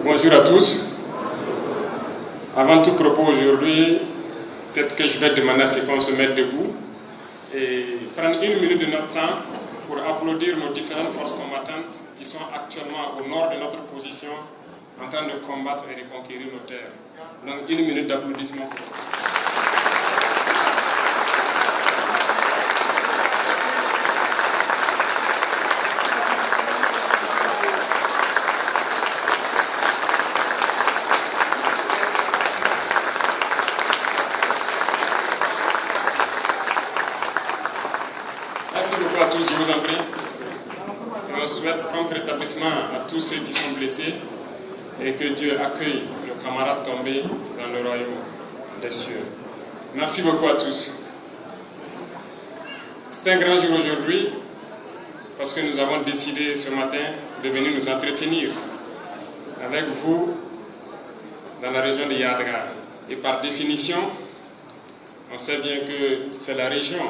Bonjour à tous. Avant tout propos aujourd'hui, peut-être que je vais demander à ce qu'on se mette debout et prendre une minute de notre temps pour applaudir nos différentes forces combattantes qui sont actuellement au nord de notre position en train de combattre et de conquérir nos terres. Donc une minute d'applaudissement. Merci beaucoup à tous, je vous en prie. Et on souhaite prompt rétablissement à tous ceux qui sont blessés et que Dieu accueille nos camarades tombés dans le royaume des cieux. Merci beaucoup à tous. C'est un grand jour aujourd'hui parce que nous avons décidé ce matin de venir nous entretenir avec vous dans la région de Yadra. Et par définition, on sait bien que c'est la région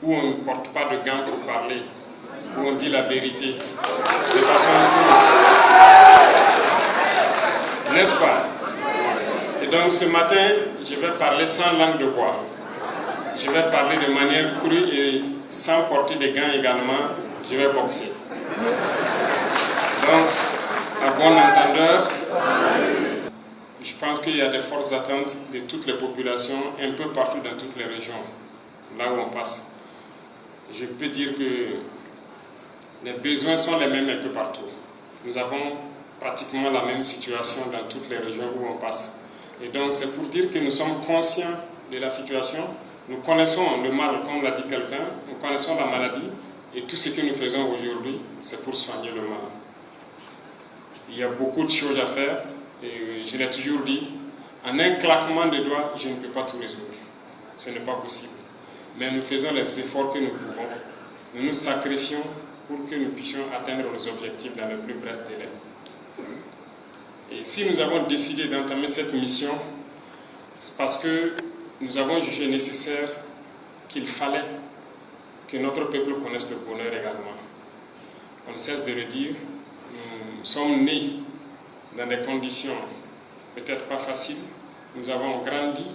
où on ne porte pas de gants pour parler, où on dit la vérité de façon crue. N'est-ce pas? Et donc ce matin, je vais parler sans langue de bois. Je vais parler de manière crue et sans porter de gants également, je vais boxer. Donc, à bon entendeur, je pense qu'il y a des fortes attentes de toutes les populations, un peu partout dans toutes les régions, là où on passe. Je peux dire que les besoins sont les mêmes un peu partout. Nous avons pratiquement la même situation dans toutes les régions où on passe. Et donc c'est pour dire que nous sommes conscients de la situation, nous connaissons le mal, comme l'a dit quelqu'un, nous connaissons la maladie, et tout ce que nous faisons aujourd'hui, c'est pour soigner le mal. Il y a beaucoup de choses à faire, et je l'ai toujours dit, en un claquement de doigts, je ne peux pas tout résoudre. Ce n'est pas possible. Mais nous faisons les efforts que nous pouvons. Nous nous sacrifions pour que nous puissions atteindre nos objectifs dans le plus bref délai. Et si nous avons décidé d'entamer cette mission, c'est parce que nous avons jugé nécessaire qu'il fallait que notre peuple connaisse le bonheur également. On ne cesse de le dire, nous sommes nés dans des conditions peut-être pas faciles, nous avons grandi,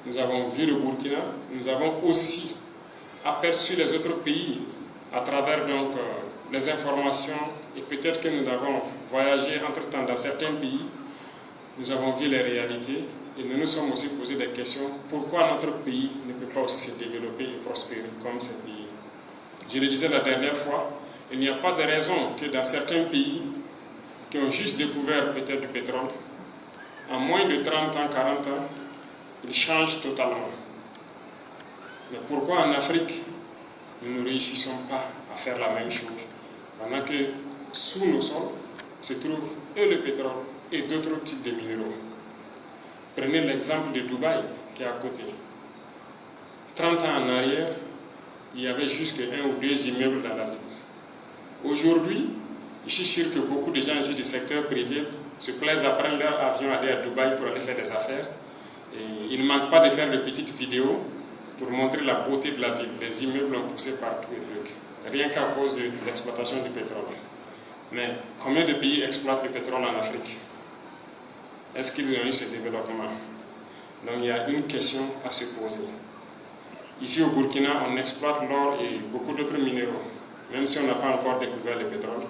nous avons vu le Burkina, nous avons aussi aperçu les autres pays à travers donc, les informations et peut-être que nous avons voyagé entre-temps dans certains pays, nous avons vu les réalités et nous nous sommes aussi posé des questions. Pourquoi notre pays ne peut pas aussi se développer et prospérer comme ces pays? Je le disais la dernière fois, il n'y a pas de raison que dans certains pays qui ont juste découvert peut-être du pétrole, en moins de 30 ans, 40 ans, ils changent totalement. Mais pourquoi en Afrique, nous ne réussissons pas à faire la même chose, pendant que sous nos sols se trouvent et le pétrole et d'autres types de minéraux? Prenez l'exemple de Dubaï qui est à côté. 30 ans en arrière, il y avait juste un ou deux immeubles dans la ville. Aujourd'hui, je suis sûr que beaucoup de gens ici du secteur privé se plaisent à prendre leur avion, aller à Dubaï pour aller faire des affaires. Et il ne manque pas de faire de petites vidéos pour montrer la beauté de la ville. Les immeubles ont poussé partout et trucs, rien qu'à cause de l'exploitation du pétrole. Mais combien de pays exploitent le pétrole en Afrique? Est-ce qu'ils ont eu ce développement? Donc il y a une question à se poser. Ici au Burkina, on exploite l'or et beaucoup d'autres minéraux, même si on n'a pas encore découvert le pétrole.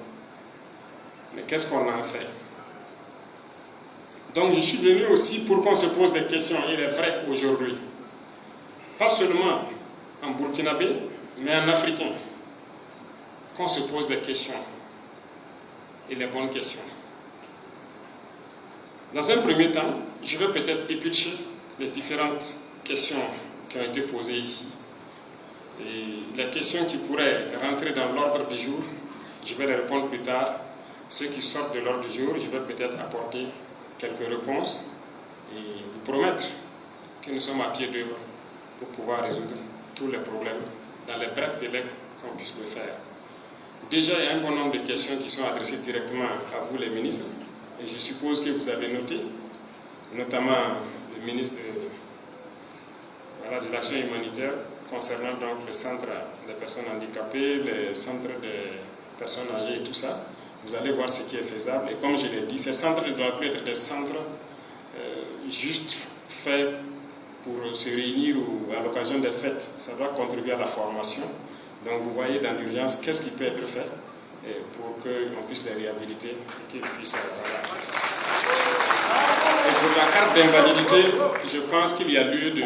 Mais qu'est-ce qu'on en fait? Donc je suis venu aussi pour qu'on se pose des questions, il est vrai aujourd'hui. Pas seulement en burkinabé, mais en africain. Qu'on se pose des questions. Et les bonnes questions. Dans un premier temps, je vais peut-être éplucher les différentes questions qui ont été posées ici. Et les questions qui pourraient rentrer dans l'ordre du jour, je vais les répondre plus tard. Ceux qui sortent de l'ordre du jour, je vais peut-être apporter quelques réponses et vous promettre que nous sommes à pied d'œuvre pour pouvoir résoudre tous les problèmes dans les brefs délais qu'on puisse le faire. Déjà, il y a un bon nombre de questions qui sont adressées directement à vous les ministres et je suppose que vous avez noté, notamment le ministre de l'action humanitaire concernant donc le centre des personnes handicapées, les centres des personnes âgées et tout ça. Vous allez voir ce qui est faisable. Et comme je l'ai dit, ces centres ne doivent plus être des centres juste faits pour se réunir ou à l'occasion des fêtes. Ça doit contribuer à la formation. Donc vous voyez dans l'urgence qu'est-ce qui peut être fait pour qu'on puisse les réhabiliter et qu'ils puissent... Et pour la carte d'invalidité, je pense qu'il y a lieu de...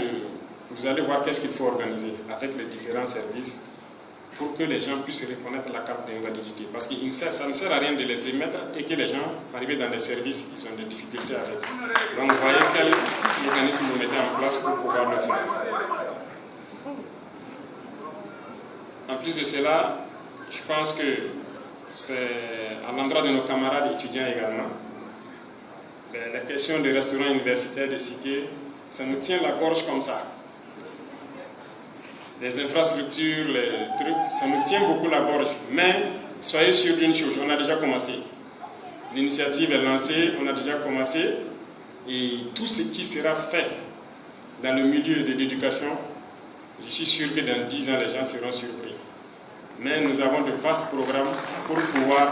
Vous allez voir qu'est-ce qu'il faut organiser avec les différents services pour que les gens puissent reconnaître la carte d'invalidité. Parce que ça ne sert à rien de les émettre et que les gens, arrivés dans les services, ils ont des difficultés avec. Donc vous voyez quel mécanisme vous mettez en place pour pouvoir le faire. En plus de cela, je pense que c'est à l'endroit de nos camarades étudiants également. La question des restaurants universitaires de cité, ça nous tient la gorge comme ça. Les infrastructures, les trucs, ça nous tient beaucoup la gorge. Mais soyez sûrs d'une chose, on a déjà commencé. L'initiative est lancée, on a déjà commencé. Et tout ce qui sera fait dans le milieu de l'éducation, je suis sûr que dans 10 ans, les gens seront surpris. Mais nous avons de vastes programmes pour pouvoir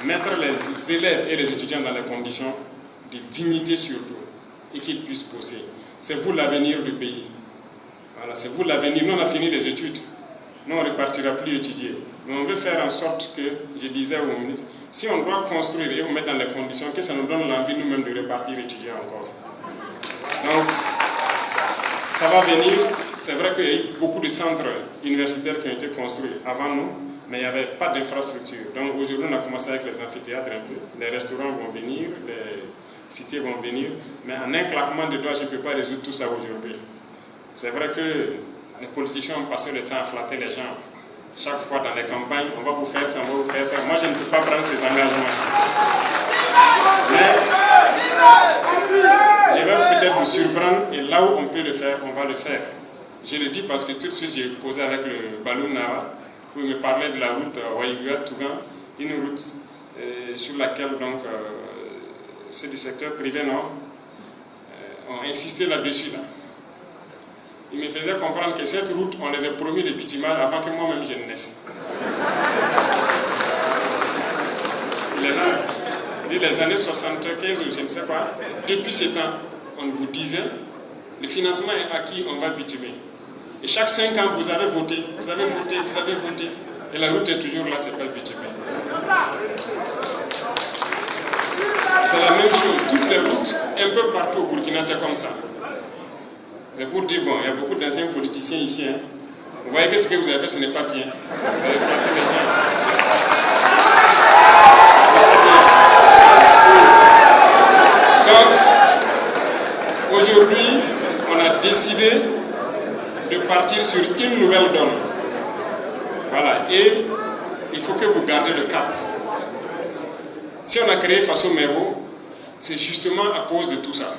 mettre les élèves et les étudiants dans les conditions de dignité surtout, et qu'ils puissent bosser. C'est vous l'avenir du pays. Voilà, c'est vous l'avenir. Nous, on a fini les études. Nous, on ne repartira plus étudier. Mais on veut faire en sorte que, je disais au ministre, si on doit construire et vous mettre dans les conditions, que ça nous donne l'envie nous-mêmes de repartir étudier encore. Donc, ça va venir. C'est vrai qu'il y a eu beaucoup de centres universitaires qui ont été construits avant nous, mais il n'y avait pas d'infrastructure. Donc aujourd'hui, on a commencé avec les amphithéâtres un peu. Les restaurants vont venir, les cités vont venir, mais en un claquement de doigts, je ne peux pas résoudre tout ça aujourd'hui. C'est vrai que les politiciens ont passé le temps à flatter les gens. Chaque fois dans les campagnes, on va vous faire ça, on va vous faire ça. Moi, je ne peux pas prendre ces engagements. Mais je vais peut-être vous surprendre et là où on peut le faire, on va le faire. Je le dis parce que tout de suite, j'ai causé avec le Balou Nava où il me parlait de la route Waïguya-Tougan, une route sur laquelle donc, ceux du secteur privé ont insisté là-dessus. Là. Il me faisait comprendre que cette route, on les a promis le bitumen avant que moi-même je ne naisse. Il est là. Il dit les années 75 ou je ne sais pas, depuis ce temps, on vous disait, le financement est acquis, on va bitumer. Et chaque 5 ans, vous avez voté, vous avez voté, vous avez voté. Et la route est toujours là, c'est pas bitumée. C'est la même chose. Toutes les routes, un peu partout au Burkina, c'est comme ça. C'est pour dire, bon, il y a beaucoup d'anciens politiciens ici. Hein. Vous voyez que ce que vous avez fait, ce n'est pas bien. Vous avez flatté les gens. Donc, aujourd'hui, on a décidé de partir sur une nouvelle donne. Voilà, et il faut que vous gardez le cap. Si on a créé Faso Mero, c'est justement à cause de tout ça.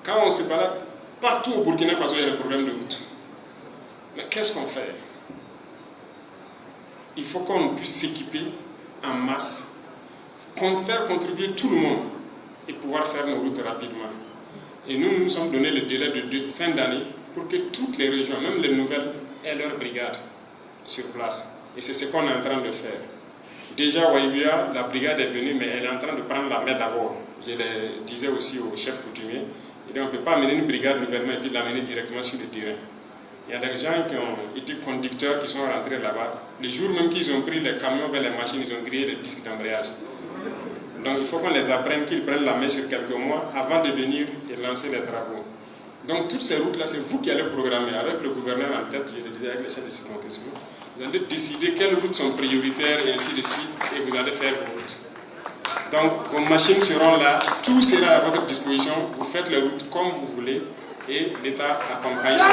Quand on se balade, partout au Burkina Faso, il y a des problèmes de route. Mais qu'est-ce qu'on fait? Il faut qu'on puisse s'équiper en masse, faire contribuer tout le monde et pouvoir faire nos routes rapidement. Et nous nous sommes donné le délai de fin d'année pour que toutes les régions, même les nouvelles, aient leur brigade sur place. Et c'est ce qu'on est en train de faire. Déjà, Waïguya, la brigade est venue, mais elle est en train de prendre la main d'abord. Je le disais aussi au chef coutumier. On ne peut pas amener une brigade nouvellement et puis l'amener directement sur le terrain. Il y a des gens qui ont été conducteurs qui sont rentrés là-bas. Le jour même qu'ils ont pris les camions vers les machines, ils ont grillé les disques d'embrayage. Donc il faut qu'on les apprenne, qu'ils prennent la main sur quelques mois avant de venir et lancer les travaux. Donc toutes ces routes-là, c'est vous qui allez programmer avec le gouverneur en tête, je le disais avec les chefs de circonscription. Vous allez décider quelles routes sont prioritaires et ainsi de suite et vous allez faire vos routes. Donc vos machines seront là, tout sera à votre disposition, vous faites les routes comme vous voulez et l'État accompagne cela.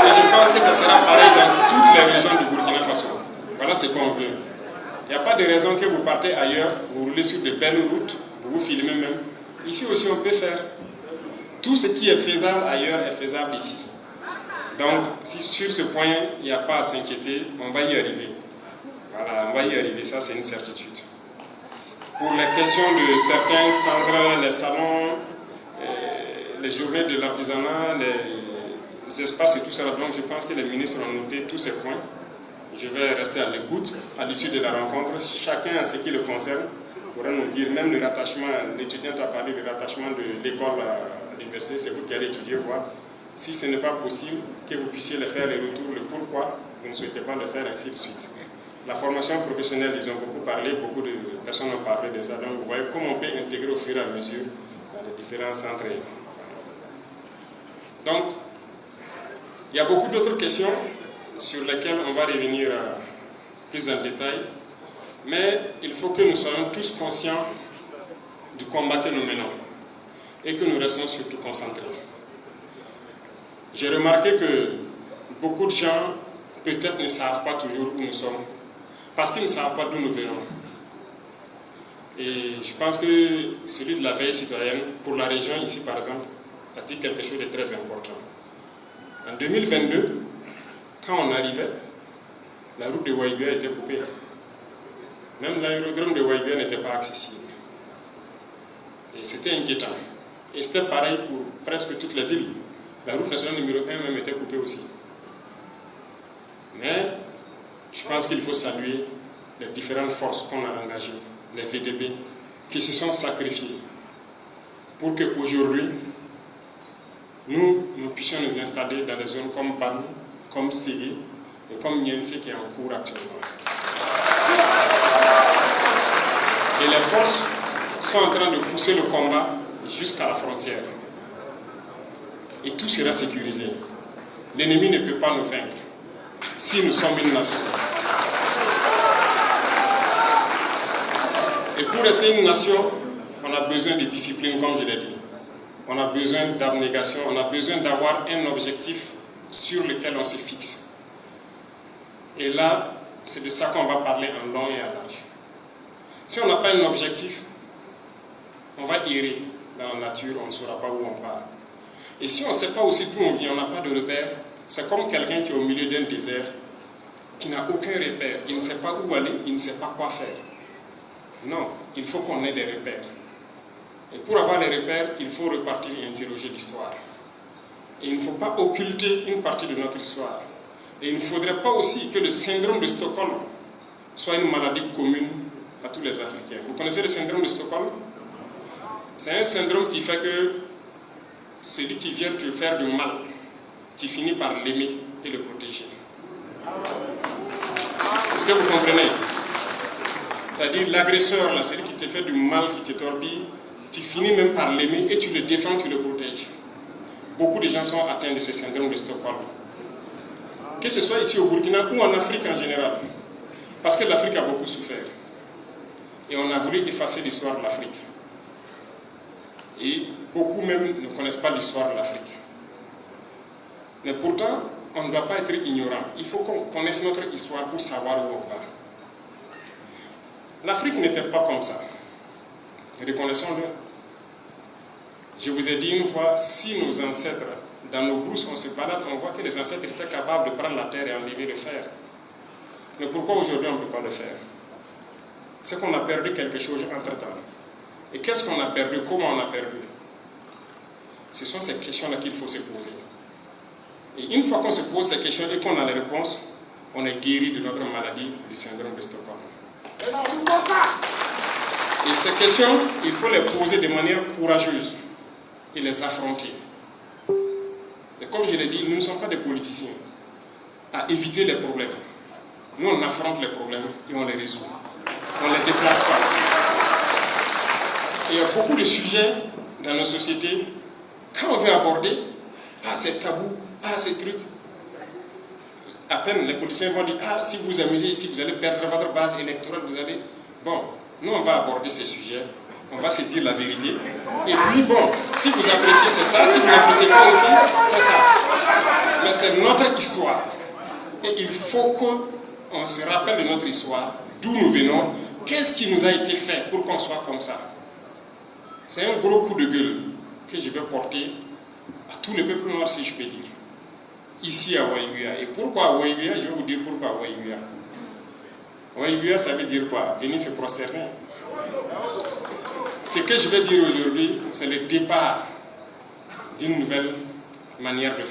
Et je pense que ça sera pareil dans toutes les régions du Burkina Faso. Voilà ce qu'on veut. Il n'y a pas de raison que vous partez ailleurs, vous roulez sur de belles routes, vous vous filmez même. Ici aussi on peut faire. Tout ce qui est faisable ailleurs est faisable ici. Donc si sur ce point il n'y a pas à s'inquiéter, on va y arriver. Voilà, on va y arriver, ça c'est une certitude. Pour les questions de certains centres, les salons, les journées de l'artisanat, les espaces et tout ça, donc je pense que les ministres ont noté tous ces points. je vais rester à l'écoute. À l'issue de la rencontre, chacun, ce qui le concerne, pourra nous dire, même le rattachement, l'étudiant a parlé du rattachement de l'école à l'université, c'est vous qui allez étudier, voir. Si ce n'est pas possible, que vous puissiez le faire, les retours, le pourquoi vous ne souhaitez pas le faire, ainsi de suite. La formation professionnelle, ils ont beaucoup parlé, beaucoup de personnes ont parlé de ça, donc vous voyez comment on peut intégrer au fur et à mesure dans les différents centres. Donc, il y a beaucoup d'autres questions sur lesquelles on va revenir plus en détail, mais il faut que nous soyons tous conscients du combat que nous menons et que nous restons surtout concentrés. J'ai remarqué que beaucoup de gens peut-être ne savent pas toujours où nous sommes, parce qu'ils ne savent pas d'où nous venons. Et je pense que celui de la veille citoyenne, pour la région ici par exemple, a dit quelque chose de très important. En 2022, quand on arrivait, la route de Waïguia était coupée. Même l'aérodrome de Waïguia n'était pas accessible. Et c'était inquiétant. Et c'était pareil pour presque toutes les villes. La route nationale numéro 1 même était coupée aussi. Mais je pense qu'il faut saluer les différentes forces qu'on a engagées, les VDB, qui se sont sacrifiés pour qu'aujourd'hui, nous puissions nous installer dans des zones comme Ban, comme Ségué et comme Niense qui est en cours actuellement. Et les forces sont en train de pousser le combat jusqu'à la frontière. Et tout sera sécurisé. L'ennemi ne peut pas nous vaincre si nous sommes une nation. Et pour rester une nation, on a besoin de discipline, comme je l'ai dit. On a besoin d'abnégation, on a besoin d'avoir un objectif sur lequel on se fixe. Et là, c'est de ça qu'on va parler en long et en large. Si on n'a pas un objectif, on va errer dans la nature, on ne saura pas où on part. Et si on ne sait pas aussi d'où on vient, on n'a pas de repère, c'est comme quelqu'un qui est au milieu d'un désert, qui n'a aucun repère, il ne sait pas où aller, il ne sait pas quoi faire. Non, il faut qu'on ait des repères. Et pour avoir les repères, il faut repartir et interroger l'histoire. Et il ne faut pas occulter une partie de notre histoire. Et il ne faudrait pas aussi que le syndrome de Stockholm soit une maladie commune à tous les Africains. Vous connaissez le syndrome de Stockholm? C'est un syndrome qui fait que celui qui vient te faire du mal, tu finis par l'aimer et le protéger. Est-ce que vous comprenez? C'est-à-dire l'agresseur, là, celui qui te fait du mal, qui te torpille, tu finis même par l'aimer et tu le défends, tu le protèges. Beaucoup de gens sont atteints de ce syndrome de Stockholm. Que ce soit ici au Burkina ou en Afrique en général. Parce que l'Afrique a beaucoup souffert. Et on a voulu effacer l'histoire de l'Afrique. Et beaucoup même ne connaissent pas l'histoire de l'Afrique. Mais pourtant, on ne doit pas être ignorant. Il faut qu'on connaisse notre histoire pour savoir où on va. L'Afrique n'était pas comme ça. Reconnaissons-le. Je vous ai dit une fois, si nos ancêtres, dans nos brousses, on se balade, on voit que les ancêtres étaient capables de prendre la terre et enlever le fer. Mais pourquoi aujourd'hui on ne peut pas le faire? C'est qu'on a perdu quelque chose entre-temps. Et qu'est-ce qu'on a perdu? Comment on a perdu? Ce sont ces questions-là qu'il faut se poser. Et une fois qu'on se pose ces questions et qu'on a les réponses, on est guéri de notre maladie, du syndrome de Stockholm. Et ces questions, il faut les poser de manière courageuse et les affronter. Et comme je l'ai dit, nous ne sommes pas des politiciens à éviter les problèmes. Nous, on affronte les problèmes et on les résout. On ne les déplace pas. Et il y a beaucoup de sujets dans nos sociétés, quand on veut aborder, c'est tabou, c'est truc. À peine les politiciens vont dire, si vous vous amusez ici, vous allez perdre votre base électorale, vous allez... Bon, nous on va aborder ces sujets, on va se dire la vérité. Et puis bon, si vous appréciez, c'est ça, si vous n'appréciez pas aussi, c'est ça. Mais c'est notre histoire. Et il faut qu'on se rappelle de notre histoire, d'où nous venons, qu'est-ce qui nous a été fait pour qu'on soit comme ça. C'est un gros coup de gueule que je vais porter à tout le peuple noir, si je peux dire. Ici à Waïguia. Et pourquoi Waïguia? Je vais vous dire pourquoi Waïguia. Waïguia, ça veut dire quoi? Venir se prosterner. Ce que je vais dire aujourd'hui, c'est le départ d'une nouvelle manière de faire.